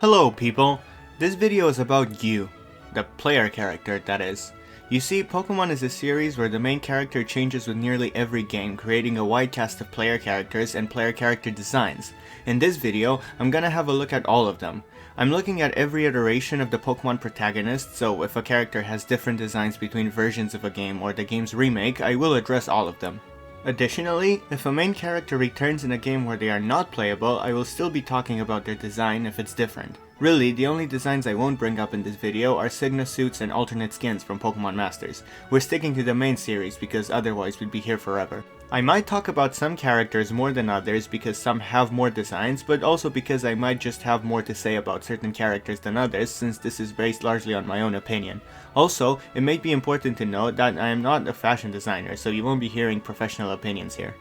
Hello people! This video is about you, the player character that is. You see, Pokemon is a series where the main character changes with nearly every game, creating a wide cast of player characters and player character designs. In this video, I'm gonna have a look at all of them. I'm looking at every iteration of the Pokemon protagonist, so if a character has different designs between versions of a game or the game's remake, I will address all of them. Additionally, if a main character returns in a game where they are not playable, I will still be talking about their design if it's different. Really, the only designs I won't bring up in this video are Signa suits and alternate skins from Pokemon Masters. We're sticking to the main series because otherwise we'd be here forever. I might talk about some characters more than others because some have more designs, but also because I might just have more to say about certain characters than others, since this is based largely on my own opinion. Also, it may be important to note that I am not a fashion designer, so you won't be hearing professional opinions here.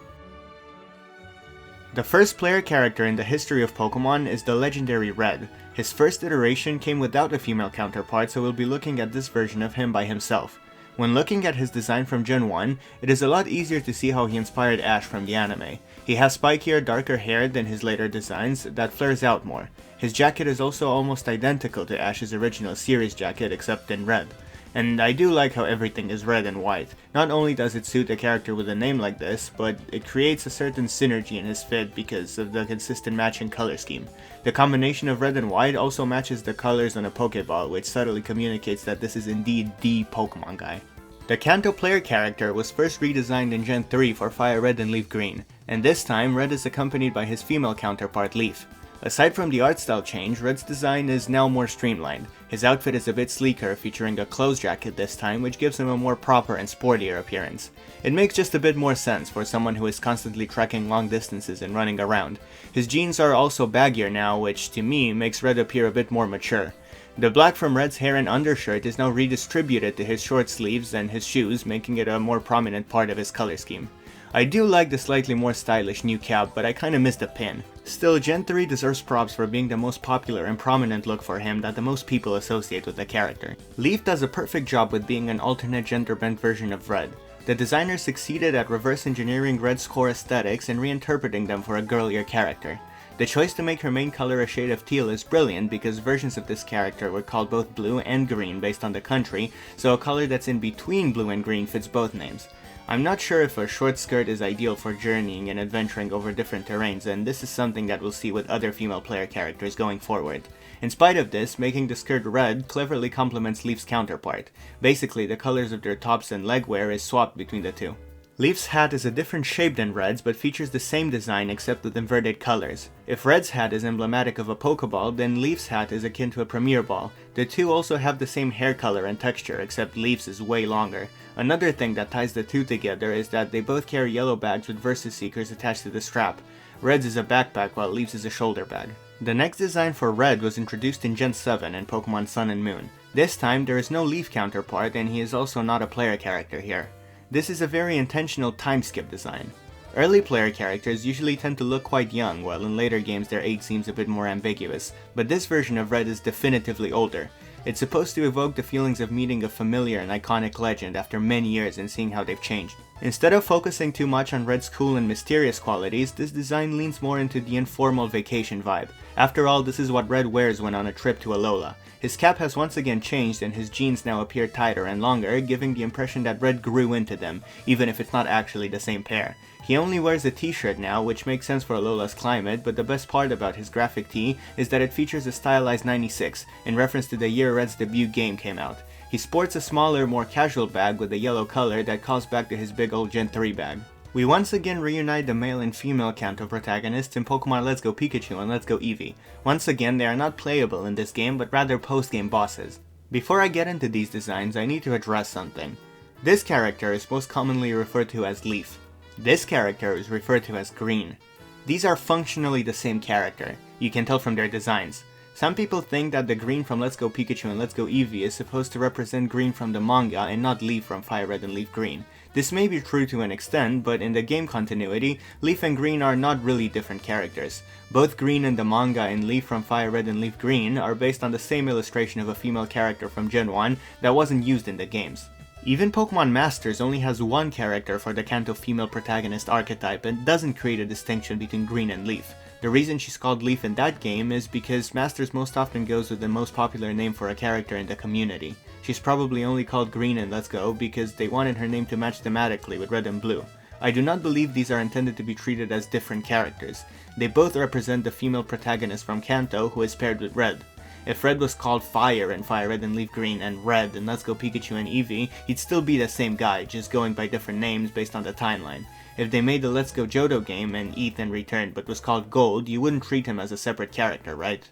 The first player character in the history of Pokemon is the legendary Red. His first iteration came without a female counterpart, so we'll be looking at this version of him by himself. When looking at his design from Gen 1, it is a lot easier to see how he inspired Ash from the anime. He has spikier, darker hair than his later designs that flares out more. His jacket is also almost identical to Ash's original series jacket except in red. And I do like how everything is red and white. Not only does it suit a character with a name like this, but it creates a certain synergy in his fit because of the consistent matching color scheme. The combination of red and white also matches the colors on a Pokeball, which subtly communicates that this is indeed the Pokemon guy. The Kanto player character was first redesigned in Gen 3 for Fire Red and Leaf Green, and this time Red is accompanied by his female counterpart Leaf. Aside from the art style change, Red's design is now more streamlined. His outfit is a bit sleeker, featuring a clothes jacket this time, which gives him a more proper and sportier appearance. It makes just a bit more sense for someone who is constantly trekking long distances and running around. His jeans are also baggier now, which to me makes Red appear a bit more mature. The black from Red's hair and undershirt is now redistributed to his short sleeves and his shoes, making it a more prominent part of his color scheme. I do like the slightly more stylish new cap, but I kinda miss the pin. Still, Gen 3 deserves props for being the most popular and prominent look for him that the most people associate with the character. Leaf does a perfect job with being an alternate gender-bent version of Red. The designer succeeded at reverse engineering Red's core aesthetics and reinterpreting them for a girlier character. The choice to make her main color a shade of teal is brilliant because versions of this character were called both blue and green based on the country, so a color that's in between blue and green fits both names. I'm not sure if a short skirt is ideal for journeying and adventuring over different terrains, and this is something that we'll see with other female player characters going forward. In spite of this, making the skirt red cleverly complements Leaf's counterpart. Basically, the colors of their tops and leg wear is swapped between the two. Leaf's hat is a different shape than Red's, but features the same design except with inverted colors. If Red's hat is emblematic of a Pokeball, then Leaf's hat is akin to a Premier Ball. The two also have the same hair color and texture, except Leaf's is way longer. Another thing that ties the two together is that they both carry yellow bags with Versus Seekers attached to the strap. Red's is a backpack while Leaf's is a shoulder bag. The next design for Red was introduced in Gen 7 in Pokemon Sun and Moon. This time there is no Leaf counterpart and he is also not a player character here. This is a very intentional time skip design. Early player characters usually tend to look quite young, while in later games their age seems a bit more ambiguous, but this version of Red is definitively older. It's supposed to evoke the feelings of meeting a familiar and iconic legend after many years and seeing how they've changed. Instead of focusing too much on Red's cool and mysterious qualities, this design leans more into the informal vacation vibe. After all, this is what Red wears when on a trip to Alola. His cap has once again changed and his jeans now appear tighter and longer, giving the impression that Red grew into them, even if it's not actually the same pair. He only wears a t-shirt now, which makes sense for Alola's climate, but the best part about his graphic tee is that it features a stylized 96, in reference to the year Red's debut game came out. He sports a smaller, more casual bag with a yellow color that calls back to his big old Gen 3 bag. We once again reunite the male and female Kanto protagonists in Pokemon Let's Go Pikachu and Let's Go Eevee. Once again, they are not playable in this game, but rather post-game bosses. Before I get into these designs, I need to address something. This character is most commonly referred to as Leaf. This character is referred to as Green. These are functionally the same character. You can tell from their designs. Some people think that the green from Let's Go Pikachu and Let's Go Eevee is supposed to represent green from the manga and not Leaf from Fire Red and Leaf Green. This may be true to an extent, but in the game continuity, Leaf and Green are not really different characters. Both Green in the manga and Leaf from Fire Red and Leaf Green are based on the same illustration of a female character from Gen 1 that wasn't used in the games. Even Pokemon Masters only has one character for the Kanto female protagonist archetype and doesn't create a distinction between Green and Leaf. The reason she's called Leaf in that game is because Masters most often goes with the most popular name for a character in the community. She's probably only called Green in Let's Go because they wanted her name to match thematically with red and blue. I do not believe these are intended to be treated as different characters. They both represent the female protagonist from Kanto who is paired with Red. If Red was called Fire in Fire Red and Leaf Green and Red in Let's Go Pikachu and Eevee, he'd still be the same guy, just going by different names based on the timeline. If they made the Let's Go Johto game and Ethan returned but was called Gold, you wouldn't treat him as a separate character, right?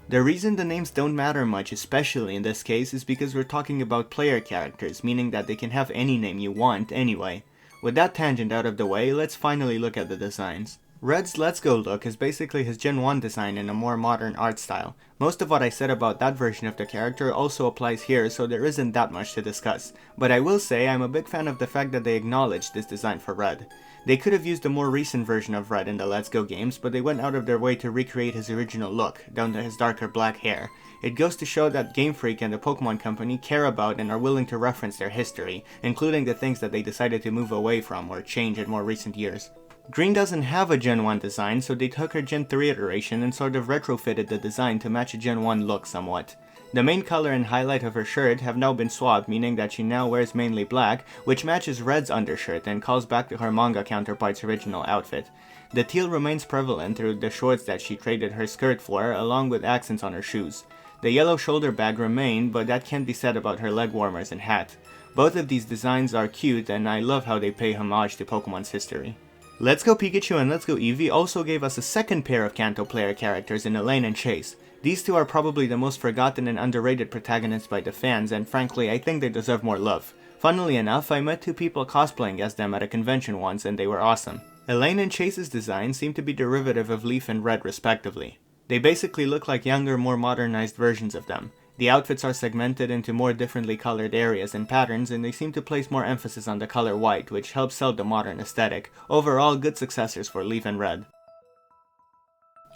The reason the names don't matter much, especially in this case, is because we're talking about player characters, meaning that they can have any name you want anyway. With that tangent out of the way, let's finally look at the designs. Red's Let's Go look is basically his Gen 1 design in a more modern art style. Most of what I said about that version of the character also applies here, so there isn't that much to discuss. But I will say I'm a big fan of the fact that they acknowledged this design for Red. They could have used a more recent version of Red in the Let's Go games, but they went out of their way to recreate his original look, down to his darker black hair. It goes to show that Game Freak and the Pokemon Company care about and are willing to reference their history, including the things that they decided to move away from or change in more recent years. Green doesn't have a Gen 1 design, so they took her Gen 3 iteration and sort of retrofitted the design to match a Gen 1 look somewhat. The main color and highlight of her shirt have now been swapped, meaning that she now wears mainly black, which matches Red's undershirt and calls back to her manga counterpart's original outfit. The teal remains prevalent through the shorts that she traded her skirt for, along with accents on her shoes. The yellow shoulder bag remained, but that can't be said about her leg warmers and hat. Both of these designs are cute, and I love how they pay homage to Pokemon's history. Let's Go Pikachu and Let's Go Eevee also gave us a second pair of Kanto player characters in Elaine and Chase. These two are probably the most forgotten and underrated protagonists by the fans, and frankly I think they deserve more love. Funnily enough, I met two people cosplaying as them at a convention once and they were awesome. Elaine and Chase's designs seem to be derivative of Leaf and Red respectively. They basically look like younger, more modernized versions of them. The outfits are segmented into more differently colored areas and patterns, and they seem to place more emphasis on the color white, which helps sell the modern aesthetic. Overall, good successors for Leaf and Red.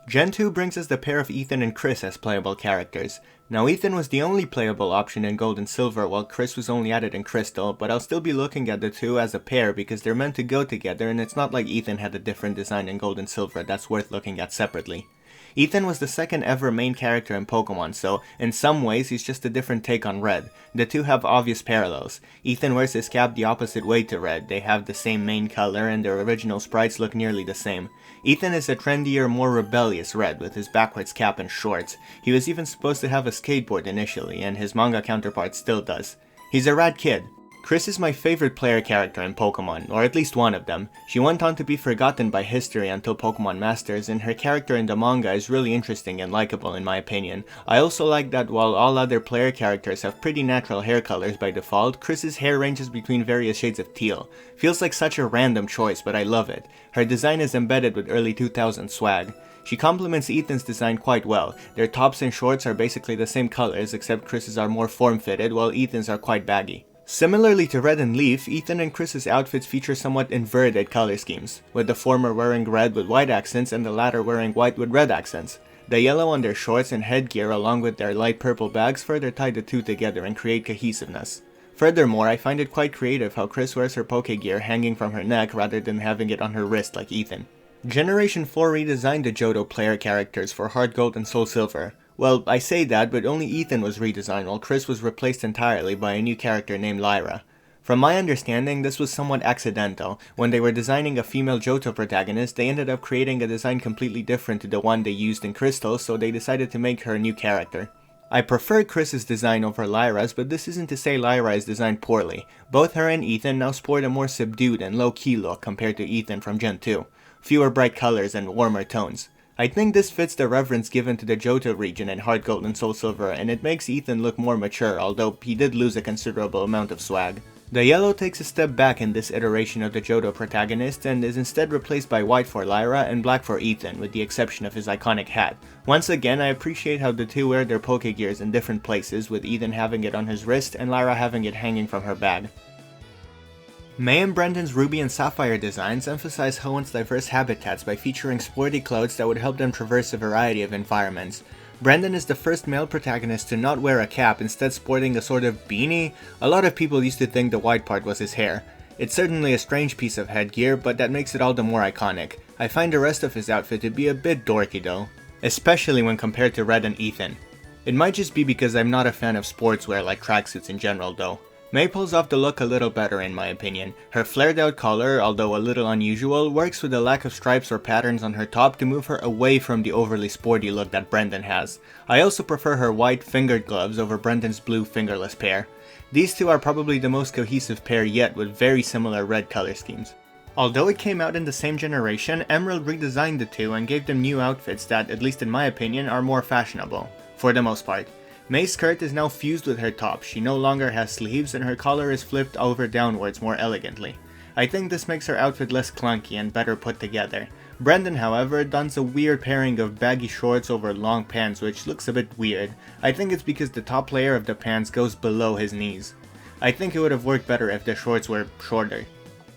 Gen 2 brings us the pair of Ethan and Chris as playable characters. Now Ethan was the only playable option in Gold and Silver, while Chris was only added in Crystal, but I'll still be looking at the two as a pair because they're meant to go together, and it's not like Ethan had a different design in Gold and Silver that's worth looking at separately. Ethan was the second ever main character in Pokemon, so in some ways he's just a different take on Red. The two have obvious parallels. Ethan wears his cap the opposite way to Red, they have the same main color and their original sprites look nearly the same. Ethan is a trendier, more rebellious Red with his backwards cap and shorts. He was even supposed to have a skateboard initially, and his manga counterpart still does. He's a rad kid. Chris is my favorite player character in Pokemon, or at least one of them. She went on to be forgotten by history until Pokemon Masters, and her character in the manga is really interesting and likable in my opinion. I also like that while all other player characters have pretty natural hair colors by default, Chris's hair ranges between various shades of teal. Feels like such a random choice, but I love it. Her design is embedded with early 2000s swag. She complements Ethan's design quite well. Their tops and shorts are basically the same colors, except Chris's are more form-fitted, while Ethan's are quite baggy. Similarly to Red and Leaf, Ethan and Chris's outfits feature somewhat inverted color schemes, with the former wearing red with white accents and the latter wearing white with red accents. The yellow on their shorts and headgear along with their light purple bags further tie the two together and create cohesiveness. Furthermore, I find it quite creative how Chris wears her Poké gear hanging from her neck rather than having it on her wrist like Ethan. Generation 4 redesigned the Johto player characters for Heart Gold and Soul Silver. Well, I say that, but only Ethan was redesigned while Chris was replaced entirely by a new character named Lyra. From my understanding, this was somewhat accidental. When they were designing a female Johto protagonist, they ended up creating a design completely different to the one they used in Crystal, so they decided to make her a new character. I prefer Chris's design over Lyra's, but this isn't to say Lyra is designed poorly. Both her and Ethan now sport a more subdued and low-key look compared to Ethan from Gen 2. Fewer bright colors and warmer tones. I think this fits the reverence given to the Johto region in Heart Gold and Soul Silver, and it makes Ethan look more mature, although he did lose a considerable amount of swag. The yellow takes a step back in this iteration of the Johto protagonist and is instead replaced by white for Lyra and black for Ethan, with the exception of his iconic hat. Once again, I appreciate how the two wear their Poké gears in different places, with Ethan having it on his wrist and Lyra having it hanging from her bag. May and Brendan's Ruby and Sapphire designs emphasize Hoenn's diverse habitats by featuring sporty clothes that would help them traverse a variety of environments. Brendan is the first male protagonist to not wear a cap, instead sporting a sort of beanie. A lot of people used to think the white part was his hair. It's certainly a strange piece of headgear, but that makes it all the more iconic. I find the rest of his outfit to be a bit dorky though, especially when compared to Red and Ethan. It might just be because I'm not a fan of sportswear like tracksuits in general though. Mei pulls off the look a little better in my opinion. Her flared out collar, although a little unusual, works with the lack of stripes or patterns on her top to move her away from the overly sporty look that Brendan has. I also prefer her white fingered gloves over Brendan's blue fingerless pair. These two are probably the most cohesive pair yet, with very similar red color schemes. Although it came out in the same generation, Emerald redesigned the two and gave them new outfits that, at least in my opinion, are more fashionable. For the most part. Mei's skirt is now fused with her top, she no longer has sleeves and her collar is flipped over downwards more elegantly. I think this makes her outfit less clunky and better put together. Brendan, however, dons a weird pairing of baggy shorts over long pants which looks a bit weird. I think it's because the top layer of the pants goes below his knees. I think it would have worked better if the shorts were shorter.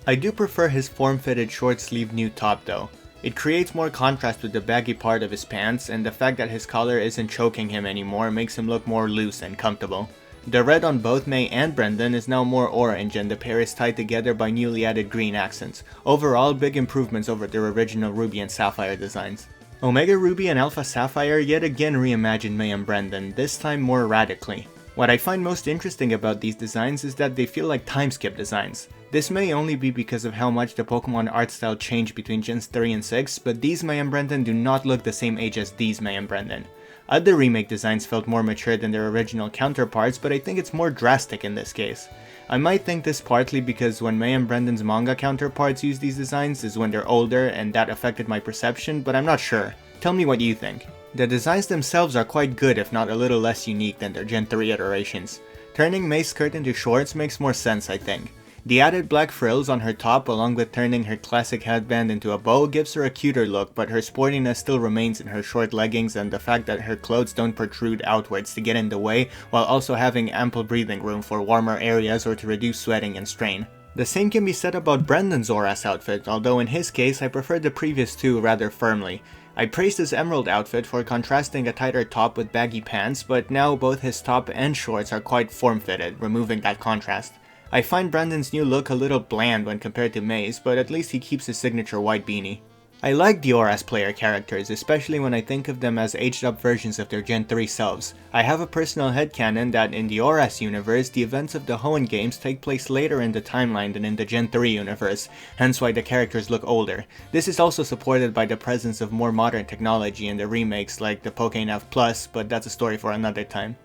I do prefer his form-fitted short sleeve new top though. It creates more contrast with the baggy part of his pants, and the fact that his collar isn't choking him anymore makes him look more loose and comfortable. The red on both Mei and Brendan is now more orange and the pair is tied together by newly added green accents. Overall, big improvements over their original Ruby and Sapphire designs. Omega Ruby and Alpha Sapphire yet again reimagined Mei and Brendan, this time more radically. What I find most interesting about these designs is that they feel like time skip designs. This may only be because of how much the Pokemon art style changed between Gens 3 and 6, but these Mei and Brendan do not look the same age as these Mei and Brendan. Other remake designs felt more mature than their original counterparts, but I think it's more drastic in this case. I might think this partly because when Mei and Brendan's manga counterparts use these designs is when they're older and that affected my perception, but I'm not sure. Tell me what you think. The designs themselves are quite good if not a little less unique than their Gen 3 iterations. Turning Mei's skirt into shorts makes more sense, I think. The added black frills on her top along with turning her classic headband into a bow gives her a cuter look, but her sportiness still remains in her short leggings and the fact that her clothes don't protrude outwards to get in the way while also having ample breathing room for warmer areas or to reduce sweating and strain. The same can be said about Brendan's ORAS outfit, although in his case I prefer the previous two rather firmly. I praised his emerald outfit for contrasting a tighter top with baggy pants, but now both his top and shorts are quite form-fitted, removing that contrast. I find Brendan's new look a little bland when compared to Mei's, but at least he keeps his signature white beanie. I like the ORAS player characters, especially when I think of them as aged up versions of their Gen 3 selves. I have a personal headcanon that in the ORAS universe, the events of the Hoenn games take place later in the timeline than in the Gen 3 universe, hence why the characters look older. This is also supported by the presence of more modern technology in the remakes like the Pokénav Plus, but that's a story for another time.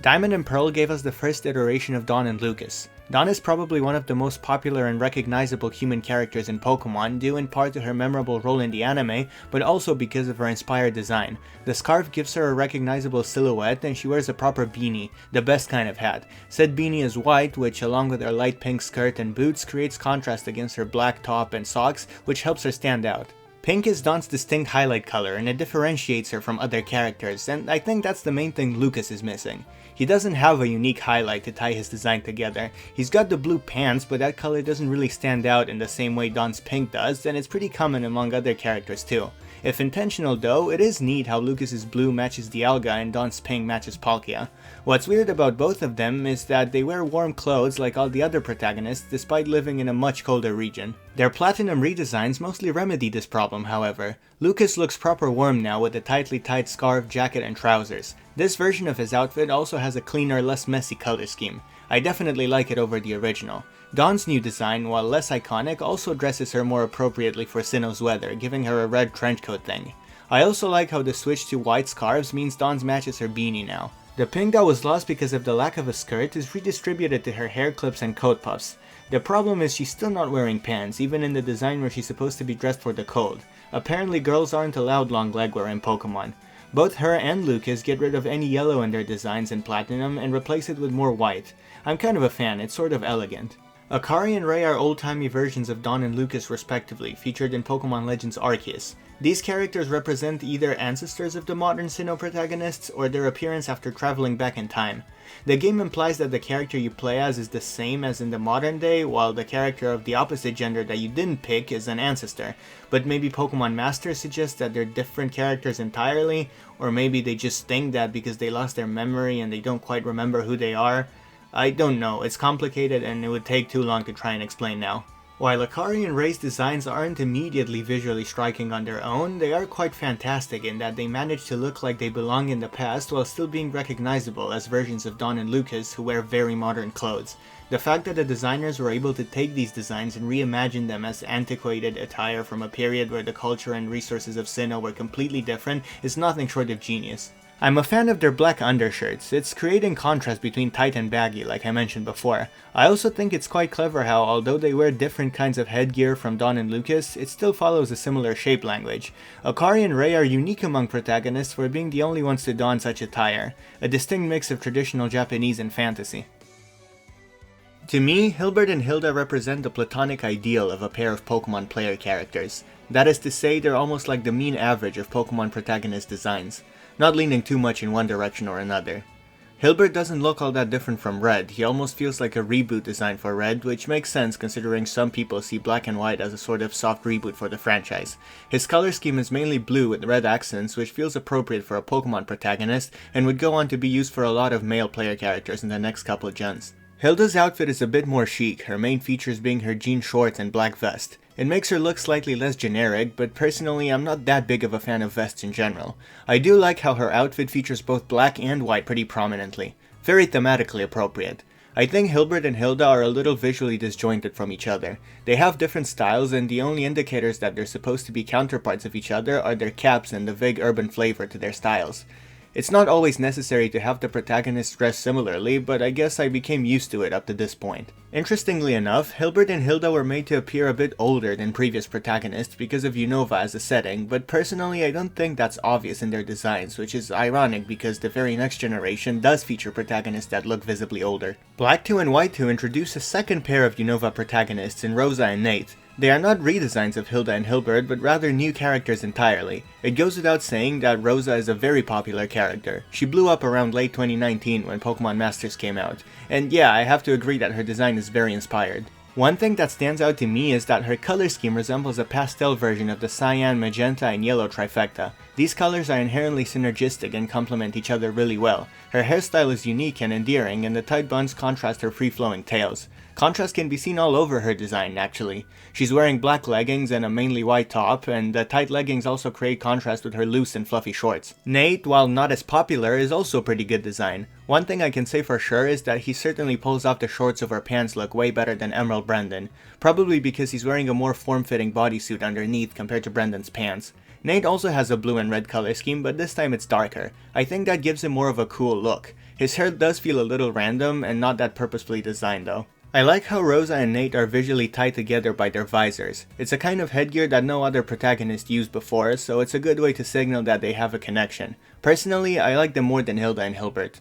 Diamond and Pearl gave us the first iteration of Dawn and Lucas. Dawn is probably one of the most popular and recognizable human characters in Pokemon, due in part to her memorable role in the anime, but also because of her inspired design. The scarf gives her a recognizable silhouette and she wears a proper beanie, the best kind of hat. Said beanie is white, which along with her light pink skirt and boots creates contrast against her black top and socks, which helps her stand out. Pink is Dawn's distinct highlight color and it differentiates her from other characters, and I think that's the main thing Lucas is missing. He doesn't have a unique highlight to tie his design together. He's got the blue pants, but that color doesn't really stand out in the same way Dawn's pink does, and it's pretty common among other characters too. If intentional though, it is neat how Lucas's blue matches Dialga and Dawn's pink matches Palkia. What's weird about both of them is that they wear warm clothes like all the other protagonists despite living in a much colder region. Their platinum redesigns mostly remedy this problem, however. Lucas looks proper warm now with a tightly tied scarf, jacket and trousers. This version of his outfit also has a cleaner, less messy color scheme. I definitely like it over the original. Dawn's new design, while less iconic, also dresses her more appropriately for Sinnoh's weather, giving her a red trenchcoat thing. I also like how the switch to white scarves means Dawn's matches her beanie now. The pink that was lost because of the lack of a skirt is redistributed to her hair clips and coat puffs. The problem is she's still not wearing pants, even in the design where she's supposed to be dressed for the cold. Apparently girls aren't allowed long legwear in Pokemon. Both her and Lucas get rid of any yellow in their designs in Platinum and replace it with more white. I'm kind of a fan, it's sort of elegant. Akari and Rei are old-timey versions of Dawn and Lucas respectively, featured in Pokemon Legends Arceus. These characters represent either ancestors of the modern Sinnoh protagonists or their appearance after traveling back in time. The game implies that the character you play as is the same as in the modern day, while the character of the opposite gender that you didn't pick is an ancestor. But maybe Pokemon Master suggests that they're different characters entirely, or maybe they just think that because they lost their memory and they don't quite remember who they are. I don't know, it's complicated and it would take too long to try and explain now. While Akari and Rei's designs aren't immediately visually striking on their own, they are quite fantastic in that they manage to look like they belong in the past while still being recognizable as versions of Dawn and Lucas who wear very modern clothes. The fact that the designers were able to take these designs and reimagine them as antiquated attire from a period where the culture and resources of Sinnoh were completely different is nothing short of genius. I'm a fan of their black undershirts. It's creating contrast between tight and baggy like I mentioned before. I also think it's quite clever how, although they wear different kinds of headgear from Dawn and Lucas, it still follows a similar shape language. Akari and Rei are unique among protagonists for being the only ones to don such attire, a distinct mix of traditional Japanese and fantasy. To me, Hilbert and Hilda represent the platonic ideal of a pair of Pokemon player characters. That is to say, they're almost like the mean average of Pokemon protagonist designs, not leaning too much in one direction or another. Hilbert doesn't look all that different from Red. He almost feels like a reboot design for Red, which makes sense considering some people see Black and White as a sort of soft reboot for the franchise. His color scheme is mainly blue with red accents, which feels appropriate for a Pokemon protagonist and would go on to be used for a lot of male player characters in the next couple of gens. Hilda's outfit is a bit more chic, her main features being her jean shorts and black vest. It makes her look slightly less generic, but personally I'm not that big of a fan of vests in general. I do like how her outfit features both black and white pretty prominently. Very thematically appropriate. I think Hilbert and Hilda are a little visually disjointed from each other. They have different styles and the only indicators that they're supposed to be counterparts of each other are their caps and the vague urban flavor to their styles. It's not always necessary to have the protagonists dress similarly, but I guess I became used to it up to this point. Interestingly enough, Hilbert and Hilda were made to appear a bit older than previous protagonists because of Unova as a setting, but personally I don't think that's obvious in their designs, which is ironic because the very next generation does feature protagonists that look visibly older. Black 2 and White 2 introduce a second pair of Unova protagonists in Rosa and Nate. They are not redesigns of Hilda and Hilbert, but rather new characters entirely. It goes without saying that Rosa is a very popular character. She blew up around late 2019 when Pokemon Masters came out, and yeah, I have to agree that her design is very inspired. One thing that stands out to me is that her color scheme resembles a pastel version of the cyan, magenta, and yellow trifecta. These colors are inherently synergistic and complement each other really well. Her hairstyle is unique and endearing, and the tight buns contrast her free-flowing tails. Contrast can be seen all over her design, actually. She's wearing black leggings and a mainly white top, and the tight leggings also create contrast with her loose and fluffy shorts. Nate, while not as popular, is also a pretty good design. One thing I can say for sure is that he certainly pulls off the shorts over pants look way better than Emerald Brendan, probably because he's wearing a more form-fitting bodysuit underneath compared to Brendan's pants. Nate also has a blue and red color scheme, but this time it's darker. I think that gives him more of a cool look. His hair does feel a little random and not that purposefully designed though. I like how Rosa and Nate are visually tied together by their visors. It's a kind of headgear that no other protagonist used before, so it's a good way to signal that they have a connection. Personally, I like them more than Hilda and Hilbert.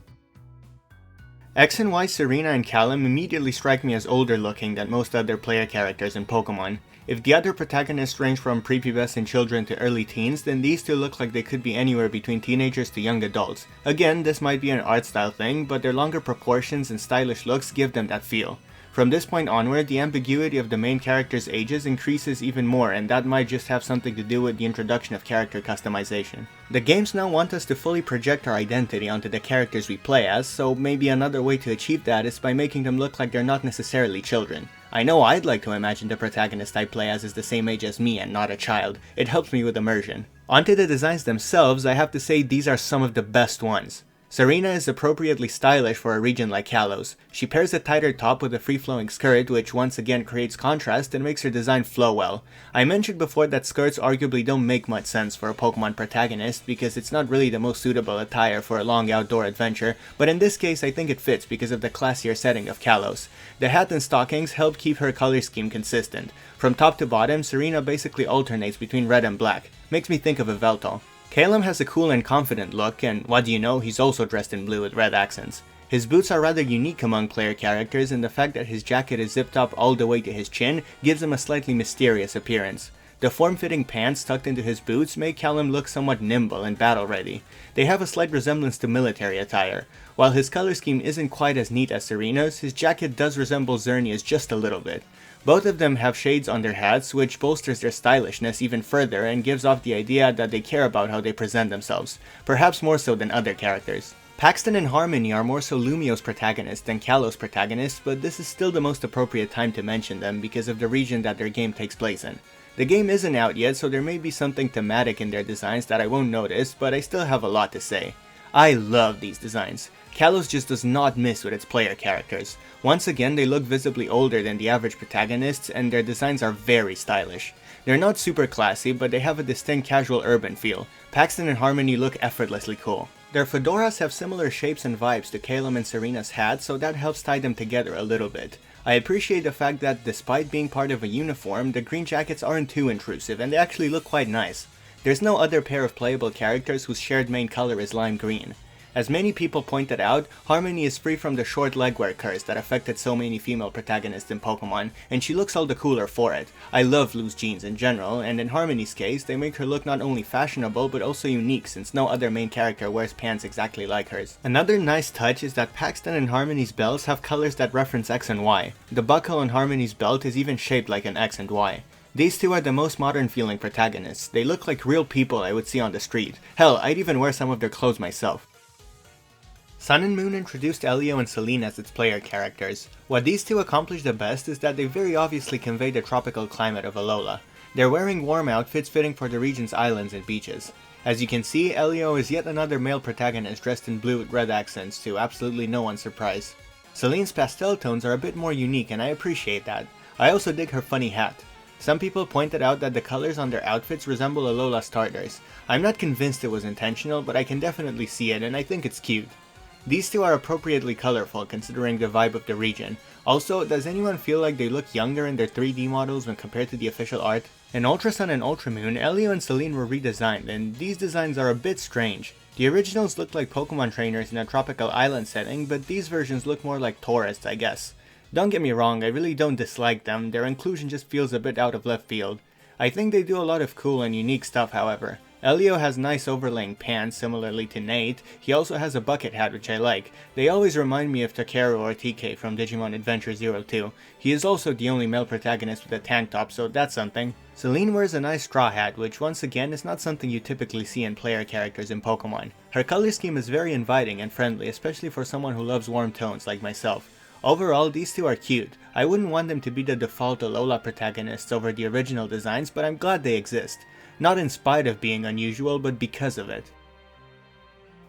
X and Y Serena and Calem immediately strike me as older looking than most other player characters in Pokemon. If the other protagonists range from prepubescent children to early teens, then these two look like they could be anywhere between teenagers to young adults. Again, this might be an art style thing, but their longer proportions and stylish looks give them that feel. From this point onward, the ambiguity of the main character's ages increases even more, and that might just have something to do with the introduction of character customization. The games now want us to fully project our identity onto the characters we play as, so maybe another way to achieve that is by making them look like they're not necessarily children. I know I'd like to imagine the protagonist I play as is the same age as me and not a child. It helps me with immersion. Onto the designs themselves, I have to say these are some of the best ones. Serena is appropriately stylish for a region like Kalos. She pairs a tighter top with a free-flowing skirt, which once again creates contrast and makes her design flow well. I mentioned before that skirts arguably don't make much sense for a Pokemon protagonist because it's not really the most suitable attire for a long outdoor adventure, but in this case I think it fits because of the classier setting of Kalos. The hat and stockings help keep her color scheme consistent. From top to bottom, Serena basically alternates between red and black. Makes me think of a Veilstone. Calem has a cool and confident look, and what do you know, he's also dressed in blue with red accents. His boots are rather unique among player characters, and the fact that his jacket is zipped up all the way to his chin gives him a slightly mysterious appearance. The form-fitting pants tucked into his boots make Calem look somewhat nimble and battle-ready. They have a slight resemblance to military attire. While his color scheme isn't quite as neat as Serena's, his jacket does resemble Xernea's just a little bit. Both of them have shades on their hats, which bolsters their stylishness even further and gives off the idea that they care about how they present themselves, perhaps more so than other characters. Paxton and Harmony are more so Lumiose Protagonists than Kalos Protagonists, but this is still the most appropriate time to mention them because of the region that their game takes place in. The game isn't out yet, so there may be something thematic in their designs that I won't notice, but I still have a lot to say. I love these designs. Kalos just does not miss with its player characters. Once again, they look visibly older than the average protagonists, and their designs are very stylish. They're not super classy, but they have a distinct casual urban feel. Paxton and Harmony look effortlessly cool. Their fedoras have similar shapes and vibes to Calem and Serena's hats, so that helps tie them together a little bit. I appreciate the fact that despite being part of a uniform, the green jackets aren't too intrusive and they actually look quite nice. There's no other pair of playable characters whose shared main color is lime green. As many people pointed out, Harmony is free from the short legwear curse that affected so many female protagonists in Pokemon, and she looks all the cooler for it. I love loose jeans in general, and in Harmony's case, they make her look not only fashionable but also unique since no other main character wears pants exactly like hers. Another nice touch is that Paxton and Harmony's belts have colors that reference X and Y. The buckle on Harmony's belt is even shaped like an X and Y. These two are the most modern feeling protagonists. They look like real people I would see on the street. Hell, I'd even wear some of their clothes myself. Sun and Moon introduced Elio and Selene as its player characters. What these two accomplish the best is that they very obviously convey the tropical climate of Alola. They're wearing warm outfits fitting for the region's islands and beaches. As you can see, Elio is yet another male protagonist dressed in blue with red accents to absolutely no one's surprise. Selene's pastel tones are a bit more unique and I appreciate that. I also dig her funny hat. Some people pointed out that the colors on their outfits resemble Alola starters. I'm not convinced it was intentional, but I can definitely see it and I think it's cute. These two are appropriately colorful considering the vibe of the region. Also, does anyone feel like they look younger in their 3D models when compared to the official art? In Ultra Sun and Ultra Moon, Elio and Selene were redesigned, and these designs are a bit strange. The originals looked like Pokemon trainers in a tropical island setting, but these versions look more like tourists, I guess. Don't get me wrong, I really don't dislike them, their inclusion just feels a bit out of left field. I think they do a lot of cool and unique stuff however. Elio has nice overlaying pants, similarly to Nate. He also has a bucket hat which I like. They always remind me of Takeru or TK from Digimon Adventure 02. He is also the only male protagonist with a tank top, so that's something. Selene wears a nice straw hat, which once again is not something you typically see in player characters in Pokemon. Her color scheme is very inviting and friendly, especially for someone who loves warm tones like myself. Overall, these two are cute. I wouldn't want them to be the default Alola protagonists over the original designs, but I'm glad they exist. Not in spite of being unusual, but because of it.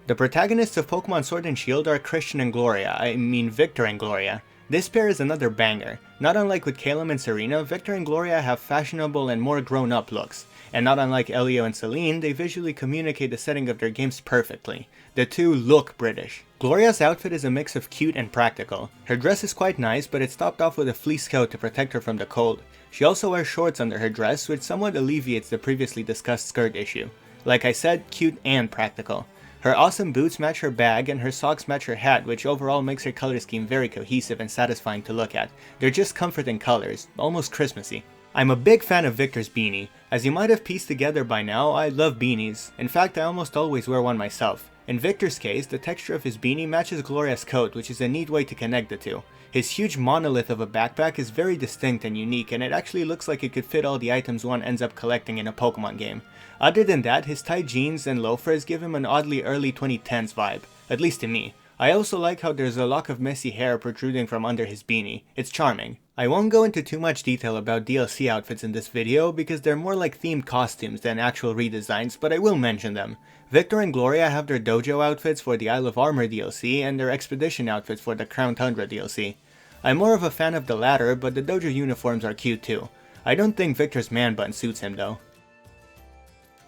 The protagonists of Pokemon Sword and Shield are Christian and Gloria, I mean Victor and Gloria. This pair is another banger. Not unlike with Calem and Serena, Victor and Gloria have fashionable and more grown-up looks. And not unlike Elio and Selene, they visually communicate the setting of their games perfectly. The two look British. Gloria's outfit is a mix of cute and practical. Her dress is quite nice, but it's topped off with a fleece coat to protect her from the cold. She also wears shorts under her dress, which somewhat alleviates the previously discussed skirt issue. Like I said, cute and practical. Her awesome boots match her bag and her socks match her hat, which overall makes her color scheme very cohesive and satisfying to look at. They're just comforting colors, almost Christmassy. I'm a big fan of Victor's beanie. As you might have pieced together by now, I love beanies. In fact, I almost always wear one myself. In Victor's case, the texture of his beanie matches Gloria's coat, which is a neat way to connect the two. His huge monolith of a backpack is very distinct and unique, and it actually looks like it could fit all the items one ends up collecting in a Pokemon game. Other than that, his tight jeans and loafers give him an oddly early 2010s vibe, at least to me. I also like how there's a lock of messy hair protruding from under his beanie. It's charming. I won't go into too much detail about DLC outfits in this video because they're more like themed costumes than actual redesigns, but I will mention them. Victor and Gloria have their dojo outfits for the Isle of Armor DLC and their expedition outfits for the Crown Tundra DLC. I'm more of a fan of the latter, but the dojo uniforms are cute too. I don't think Victor's man bun suits him though.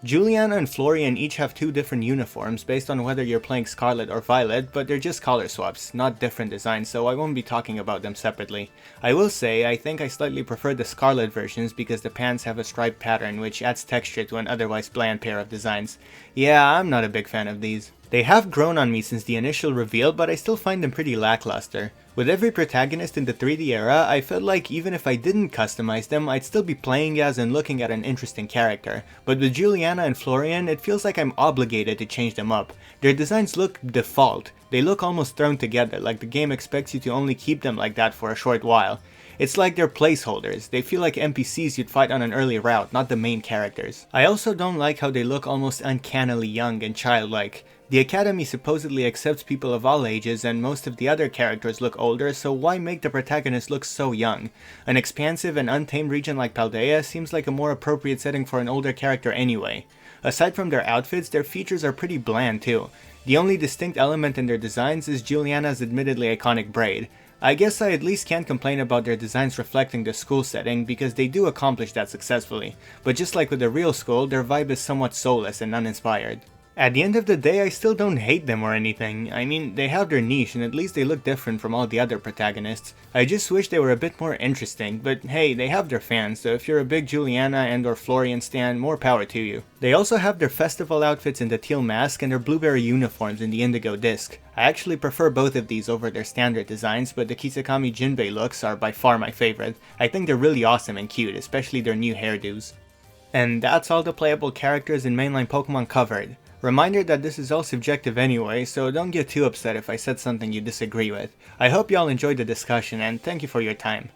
Juliana and Florian each have two different uniforms based on whether you're playing Scarlet or Violet, but they're just color swaps, not different designs, so I won't be talking about them separately. I will say, I think I slightly prefer the Scarlet versions because the pants have a striped pattern which adds texture to an otherwise bland pair of designs. Yeah, I'm not a big fan of these. They have grown on me since the initial reveal, but I still find them pretty lackluster. With every protagonist in the 3D era, I felt like even if I didn't customize them, I'd still be playing as and looking at an interesting character. But with Juliana and Florian, it feels like I'm obligated to change them up. Their designs look default. They look almost thrown together, like the game expects you to only keep them like that for a short while. It's like they're placeholders. They feel like NPCs you'd fight on an early route, not the main characters. I also don't like how they look almost uncannily young and childlike. The Academy supposedly accepts people of all ages and most of the other characters look older, so why make the protagonist look so young? An expansive and untamed region like Paldea seems like a more appropriate setting for an older character anyway. Aside from their outfits, their features are pretty bland too. The only distinct element in their designs is Juliana's admittedly iconic braid. I guess I at least can't complain about their designs reflecting the school setting because they do accomplish that successfully, but just like with the real school, their vibe is somewhat soulless and uninspired. At the end of the day, I still don't hate them or anything. I mean, they have their niche and at least they look different from all the other protagonists. I just wish they were a bit more interesting, but hey, they have their fans, so if you're a big Juliana and or Florian stan, more power to you. They also have their festival outfits in the teal mask and their blueberry uniforms in the indigo disc. I actually prefer both of these over their standard designs, but the Kisakami Jinbei looks are by far my favorite. I think they're really awesome and cute, especially their new hairdos. And that's all the playable characters in mainline Pokemon covered. Reminder that this is all subjective anyway, so don't get too upset if I said something you disagree with. I hope y'all enjoyed the discussion and thank you for your time.